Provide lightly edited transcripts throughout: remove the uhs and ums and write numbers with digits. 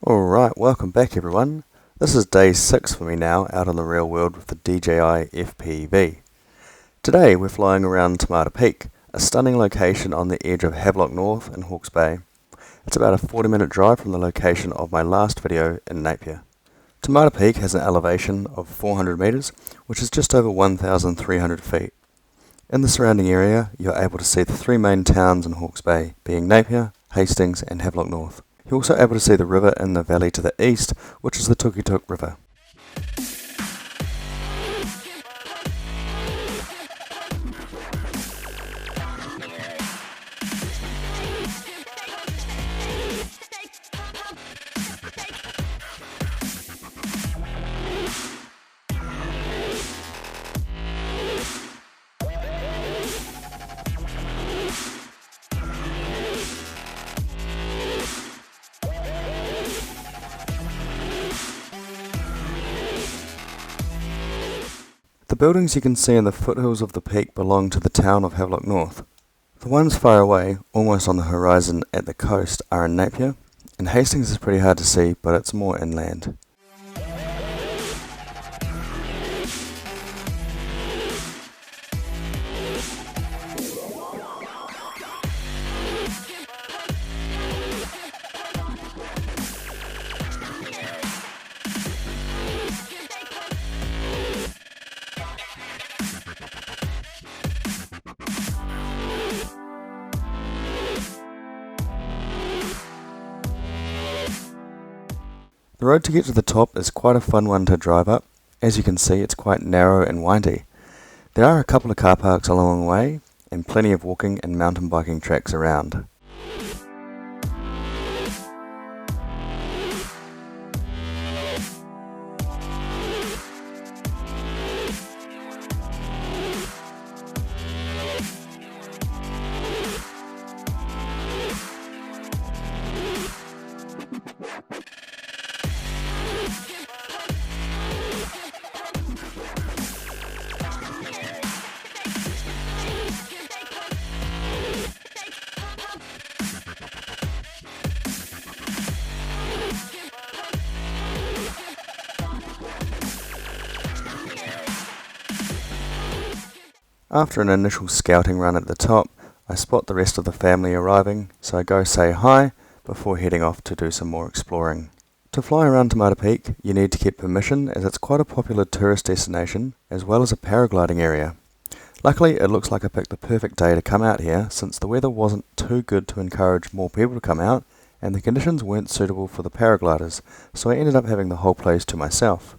Alright, welcome back everyone. This is day 6 for me now out in the real world with the DJI FPV. Today we're flying around Tomato Peak, a stunning location on the edge of Havelock North in Hawke's Bay. It's about a 40-minute drive from the location of my last video in Napier. Tomato Peak has an elevation of 400 metres, which is just over 1,300 feet. In the surrounding area, you're able to see the three main towns in Hawke's Bay, being Napier, Hastings and Havelock North. You're also able to see the river in the valley to the east, which is the Tukituki River. The buildings you can see in the foothills of the peak belong to the town of Havelock North. The ones far away, almost on the horizon at the coast, are in Napier, and Hastings is pretty hard to see, but it's more inland. The road to get to the top is quite a fun one to drive up. As you can see, it's quite narrow and windy. There are a couple of car parks along the way, and plenty of walking and mountain biking tracks around. After an initial scouting run at the top, I spot the rest of the family arriving, so I go say hi before heading off to do some more exploring. To fly around Tomato Peak, you need to get permission as it's quite a popular tourist destination, as well as a paragliding area. Luckily, it looks like I picked the perfect day to come out here since the weather wasn't too good to encourage more people to come out, and the conditions weren't suitable for the paragliders, so I ended up having the whole place to myself.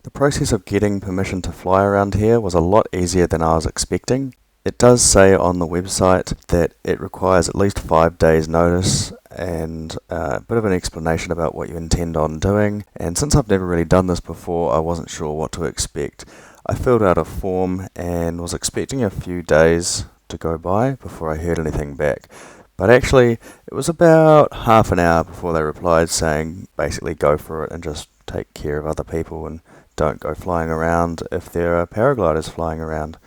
The process of getting permission to fly around here was a lot easier than I was expecting. It does say on the website that it requires at least 5 days notice and a bit of an explanation about what you intend on doing, and since I've never really done this before, I wasn't sure what to expect. I filled out a form and was expecting a few days to go by before I heard anything back. But actually, it was about half an hour before they replied saying basically go for it and just take care of other people and don't go flying around if there are paragliders flying around.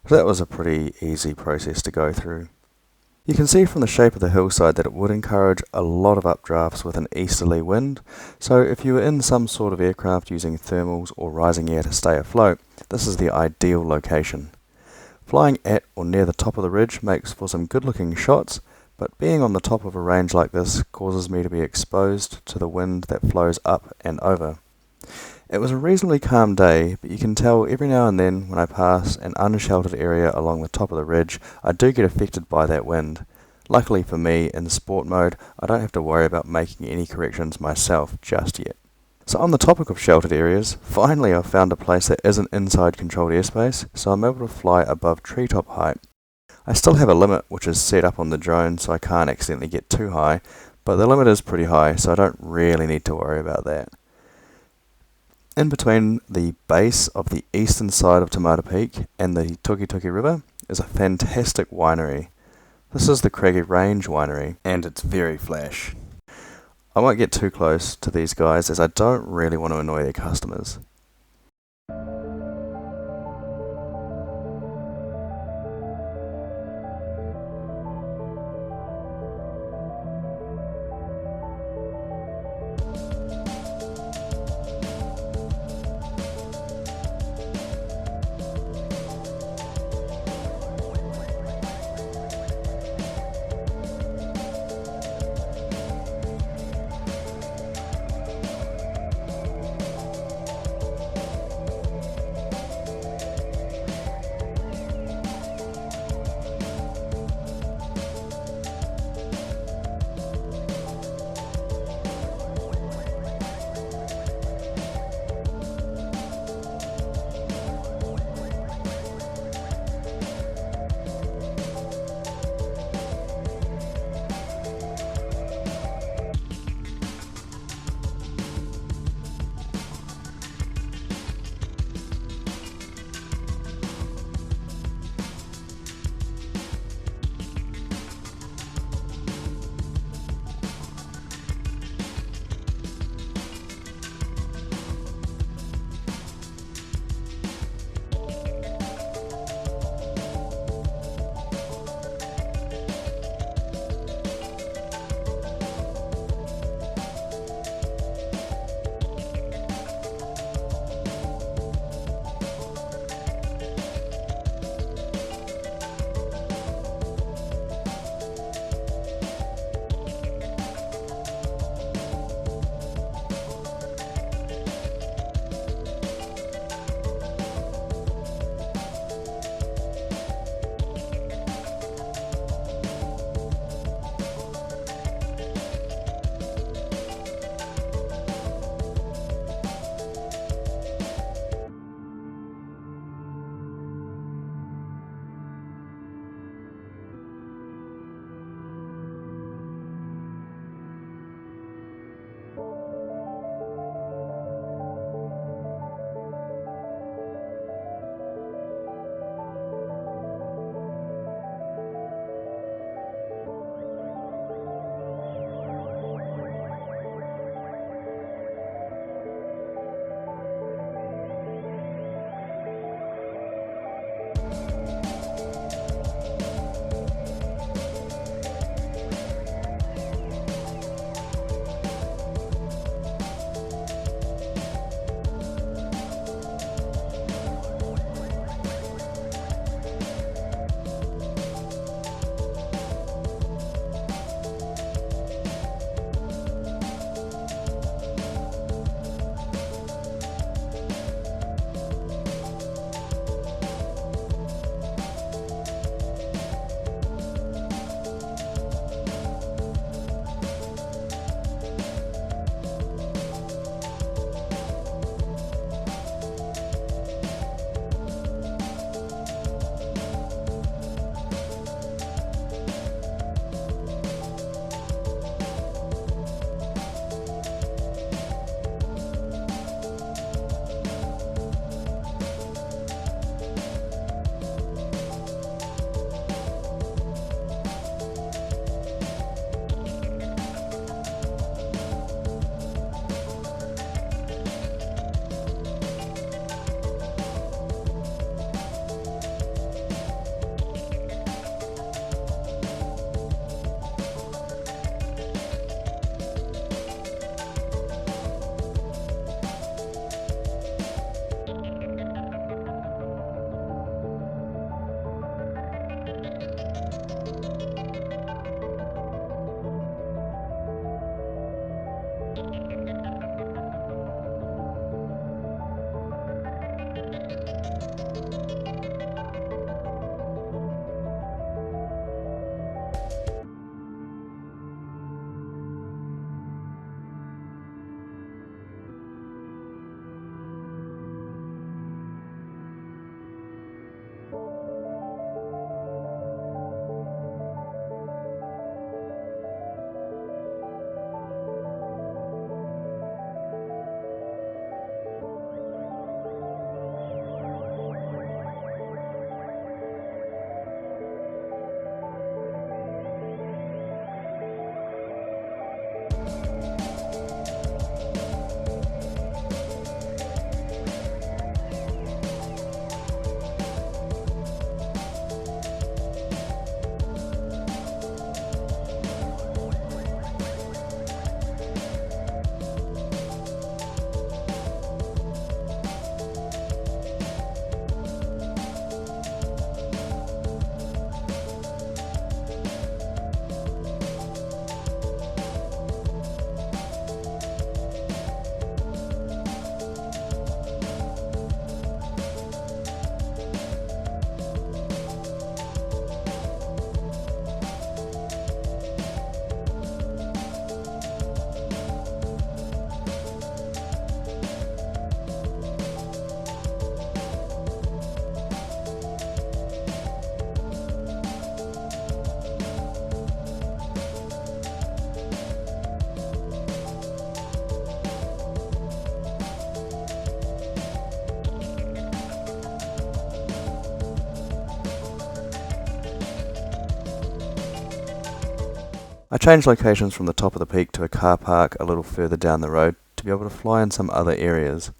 So that was a pretty easy process to go through. You can see from the shape of the hillside that it would encourage a lot of updrafts with an easterly wind, so if you were in some sort of aircraft using thermals or rising air to stay afloat, this is the ideal location. Flying at or near the top of the ridge makes for some good looking shots, but being on the top of a range like this causes me to be exposed to the wind that flows up and over. It was a reasonably calm day, but you can tell every now and then when I pass an unsheltered area along the top of the ridge, I do get affected by that wind. Luckily for me, in sport mode, I don't have to worry about making any corrections myself just yet. So on the topic of sheltered areas, finally I've found a place that isn't inside controlled airspace, so I'm able to fly above treetop height. I still have a limit which is set up on the drone so I can't accidentally get too high, but the limit is pretty high, so I don't really need to worry about that. In between the base of the eastern side of Tomato Peak and the Tukituki River is a fantastic winery. This is the Craggy Range Winery, and it's very flash. I won't get too close to these guys as I don't really want to annoy their customers. I changed locations from the top of the peak to a car park a little further down the road to be able to fly in some other areas.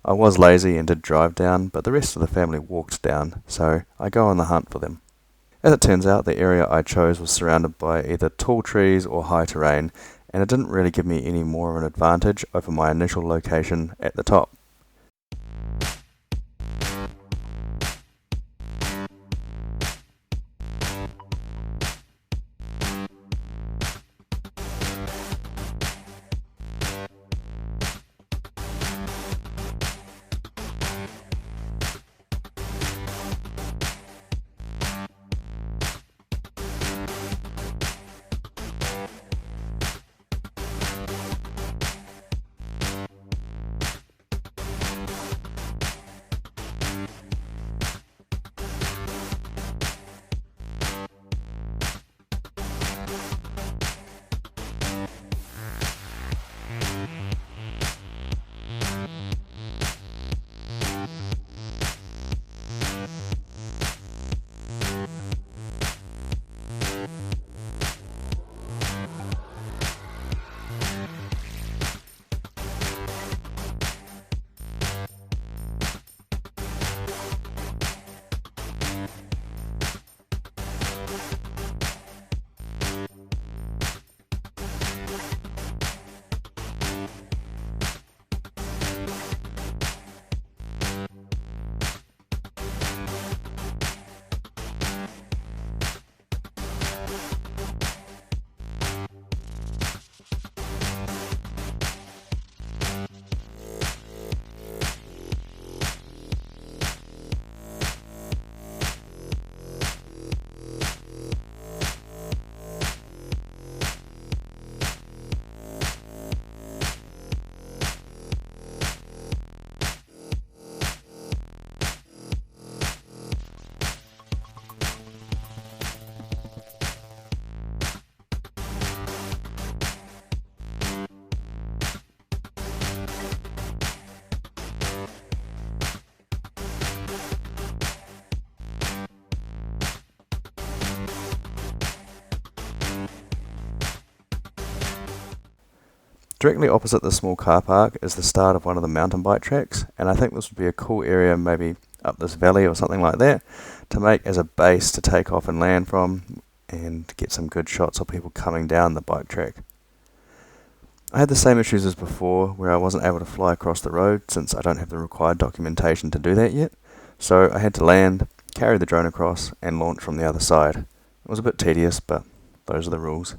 I was lazy and did drive down, but the rest of the family walked down, so I go on the hunt for them. As it turns out, the area I chose was surrounded by either tall trees or high terrain, and it didn't really give me any more of an advantage over my initial location at the top. Directly opposite the small car park is the start of one of the mountain bike tracks, and I think this would be a cool area, maybe up this valley or something like that, to make as a base to take off and land from and get some good shots of people coming down the bike track. I had the same issues as before, where I wasn't able to fly across the road since I don't have the required documentation to do that yet, so I had to land, carry the drone across, and launch from the other side. It was a bit tedious, but those are the rules.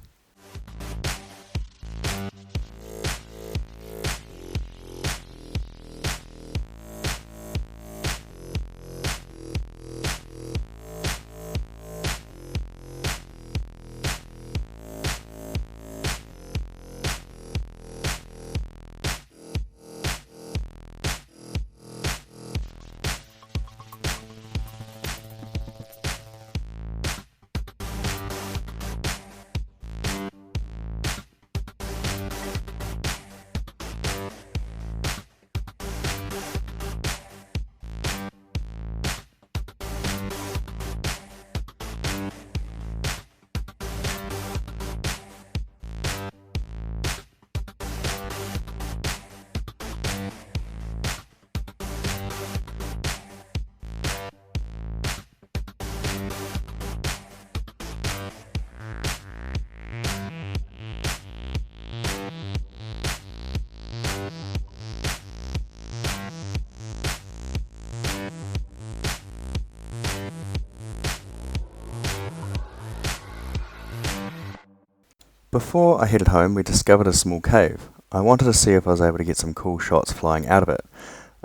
Before I headed home, we discovered a small cave. I wanted to see if I was able to get some cool shots flying out of it.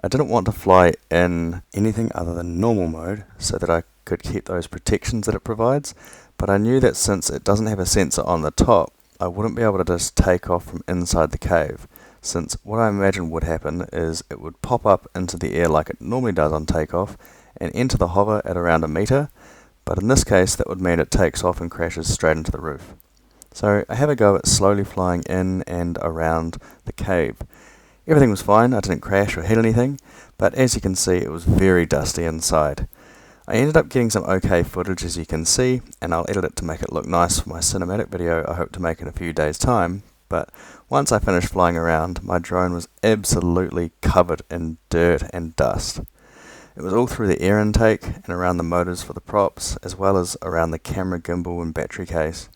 I didn't want to fly in anything other than normal mode so that I could keep those protections that it provides, but I knew that since it doesn't have a sensor on the top, I wouldn't be able to just take off from inside the cave, since what I imagine would happen is it would pop up into the air like it normally does on takeoff and enter the hover at around 1 meter, but in this case that would mean it takes off and crashes straight into the roof. So I have a go at slowly flying in and around the cave. Everything was fine, I didn't crash or hit anything, but as you can see it was very dusty inside. I ended up getting some okay footage, as you can see, and I'll edit it to make it look nice for my cinematic video I hope to make in a few days' time. But once I finished flying around, my drone was absolutely covered in dirt and dust. It was all through the air intake and around the motors for the props, as well as around the camera gimbal and battery case.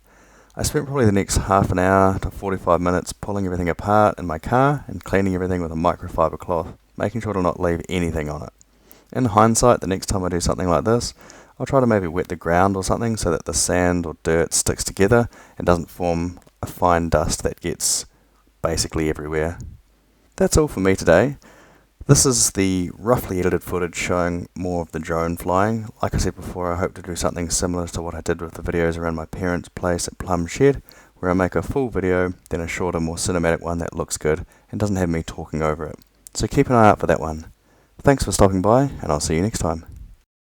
I spent probably the next half an hour to 45 minutes pulling everything apart in my car and cleaning everything with a microfiber cloth, making sure to not leave anything on it. In hindsight, the next time I do something like this, I'll try to maybe wet the ground or something so that the sand or dirt sticks together and doesn't form a fine dust that gets basically everywhere. That's all for me today. This is the roughly edited footage showing more of the drone flying. Like I said before, I hope to do something similar to what I did with the videos around my parents' place at Plum Shed, where I make a full video, then a shorter, more cinematic one that looks good and doesn't have me talking over it. So keep an eye out for that one. Thanks for stopping by, and I'll see you next time.